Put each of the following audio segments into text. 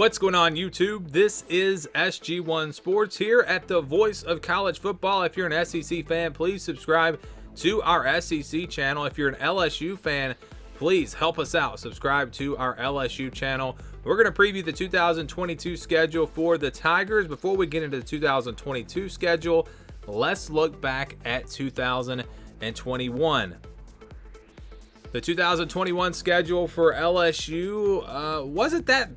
What's going on, YouTube? This is SG1 Sports here at the voice of college football. If you're an SEC fan, please subscribe to our SEC channel. If you're an LSU fan, please help us out. Subscribe to our LSU channel. We're going to preview the 2022 schedule for the Tigers. Before we get into the 2022 schedule, let's look back at 2021. The 2021 schedule for LSU wasn't that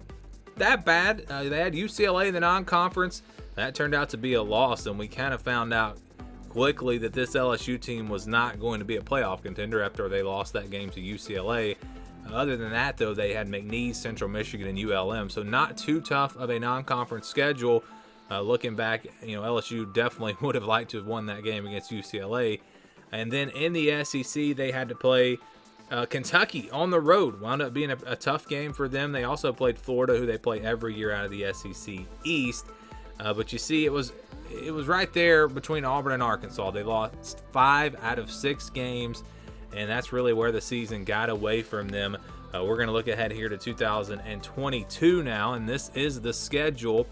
bad. They had UCLA in the non-conference. That turned out to be a loss, and we kind of found out quickly that this LSU team was not going to be a playoff contender after they lost that game to UCLA. Other than that, though, they had McNeese, Central Michigan, and ULM, so not too tough of a non-conference schedule. Looking back, LSU definitely would have liked to have won that game against UCLA. And then in the SEC, they had to play Kentucky on the road. Wound up being a tough game for them. They also played Florida, who they play every year out of the SEC East. But you see, it was right there between Auburn and Arkansas. They lost 5 out of 6 games, and that's really where the season got away from them. We're going to look ahead here to 2022 now, and this is the schedule.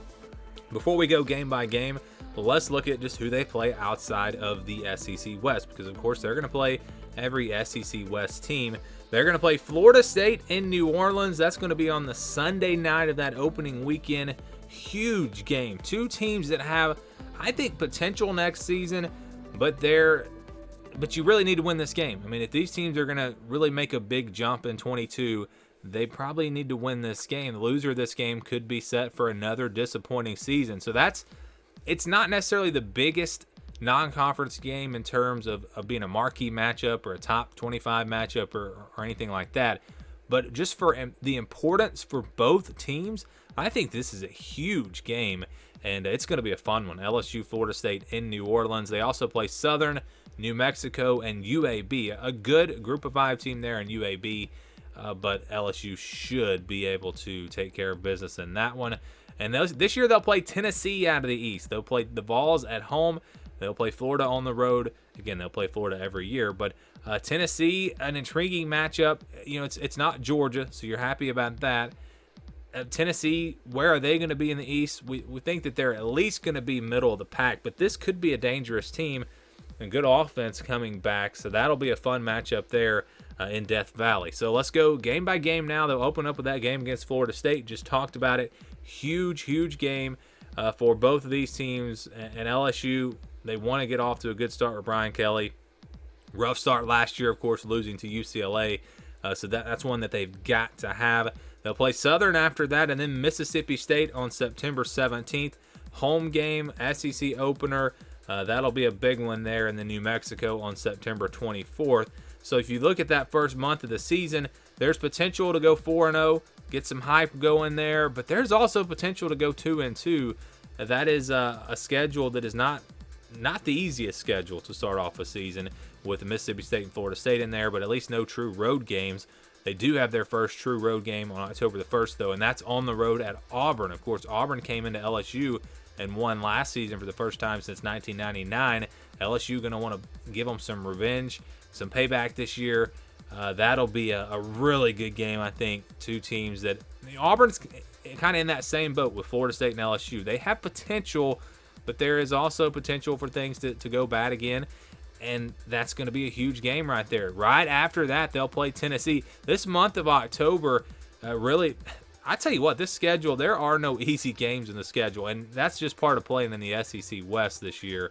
Before we go game by game, let's look at just who they play outside of the SEC West, because of course they're going to play every SEC West team. They're going to play Florida State in New Orleans. That's going to be on the Sunday night of that opening weekend. Huge game. Two teams that have, I think, potential next season, but you really need to win this game. I mean, if these teams are going to really make a big jump in 22, they probably need to win this game. The loser of this game could be set for another disappointing season. So it's not necessarily the biggest non-conference game in terms of being a marquee matchup or a top 25 matchup or anything like that. But just for the importance for both teams, I think this is a huge game, and it's going to be a fun one. LSU, Florida State in New Orleans. They also play Southern, New Mexico, and UAB. A good group of 5 team there in UAB, but LSU should be able to take care of business in that one. And this year they'll play Tennessee out of the East. They'll play the Vols at home. They'll play Florida on the road. Again, they'll play Florida every year. But Tennessee, an intriguing matchup. It's not Georgia, so you're happy about that. Tennessee, where are they going to be in the East? We think that they're at least going to be middle of the pack, but this could be a dangerous team and good offense coming back. So that'll be a fun matchup there in Death Valley. So let's go game by game now. They'll open up with that game against Florida State. Just talked about it. Huge game for both of these teams. And LSU, they want to get off to a good start with Brian Kelly. Rough start last year, of course, losing to UCLA. So that's one that they've got to have. They'll play Southern after that, and then Mississippi State on September 17th. Home game, SEC opener. That'll be a big one there in the New Mexico on September 24th. So if you look at that first month of the season, there's potential to go 4-0, get some hype going there, but there's also potential to go 2-2. That is a schedule that is not the easiest schedule to start off a season with Mississippi State and Florida State in there, but at least no true road games. They do have their first true road game on October the 1st, though, and that's on the road at Auburn. Of course, Auburn came into LSU and won last season for the first time since 1999. LSU going to want to give them some revenge, some payback this year. That'll be a really good game, I think. Two teams that Auburn's kind of in that same boat with Florida State and LSU. They have potential, but there is also potential for things to go bad again. And that's going to be a huge game right there. Right after that, they'll play Tennessee. This month of October, really, I tell you what, this schedule, there are no easy games in the schedule. And that's just part of playing in the SEC West this year.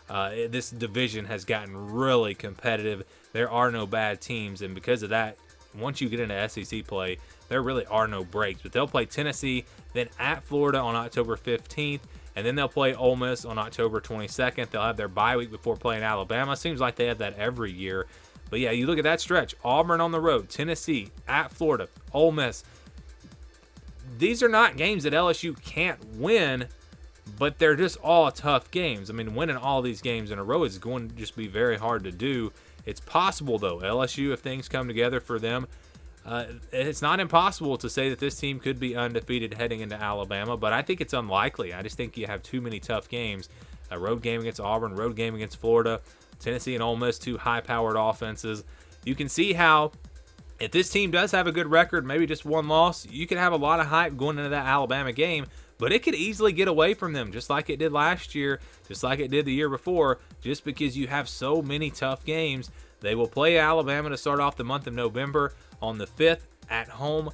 This division has gotten really competitive. There are no bad teams. And because of that, once you get into SEC play, there really are no breaks. But they'll play Tennessee, then at Florida on October 15th. And then they'll play Ole Miss on October 22nd. They'll have their bye week before playing Alabama. Seems like they have that every year. But yeah, you look at that stretch. Auburn on the road, Tennessee, at Florida, Ole Miss. These are not games that LSU can't win, but they're just all tough games. I mean, winning all these games in a row is going to just be very hard to do. It's possible, though. LSU, if things come together for them, it's not impossible to say that this team could be undefeated heading into Alabama, but I think it's unlikely. I just think you have too many tough games. A road game against Auburn, road game against Florida, Tennessee and Ole Miss, two high-powered offenses. You can see how if this team does have a good record, maybe just one loss, you could have a lot of hype going into that Alabama game, but it could easily get away from them just like it did last year, just like it did the year before, just because you have so many tough games. They will play Alabama to start off the month of November on the 5th at home.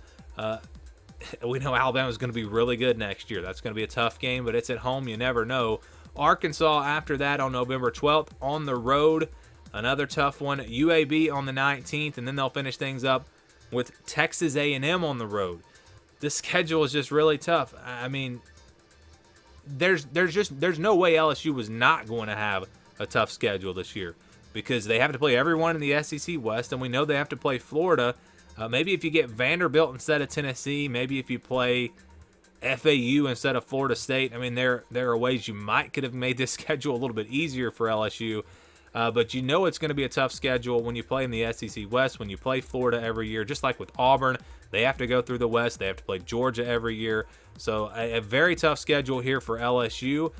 We know Alabama's going to be really good next year. That's going to be a tough game, but it's at home. You never know. Arkansas after that on November 12th on the road. Another tough one. UAB on the 19th, and then they'll finish things up with Texas A&M on the road. This schedule is just really tough. I mean, there's no way LSU was not going to have a tough schedule this year because they have to play everyone in the SEC West, and we know they have to play Florida. Maybe if you get Vanderbilt instead of Tennessee, maybe if you play FAU instead of Florida State. I mean, there are ways you could have made this schedule a little bit easier for LSU. But you know it's going to be a tough schedule when you play in the SEC West, when you play Florida every year. Just like with Auburn, they have to go through the West. They have to play Georgia every year. So a very tough schedule here for LSU.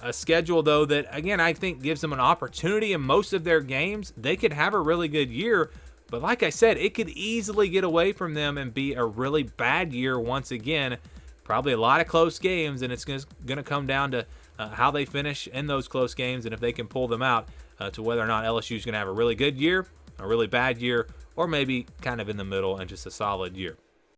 A schedule, though, that, again, I think gives them an opportunity in most of their games. They could have a really good year. But like I said, it could easily get away from them and be a really bad year once again. Probably a lot of close games, and it's going to come down to how they finish in those close games and if they can pull them out to whether or not LSU is going to have a really good year, a really bad year, or maybe kind of in the middle and just a solid year.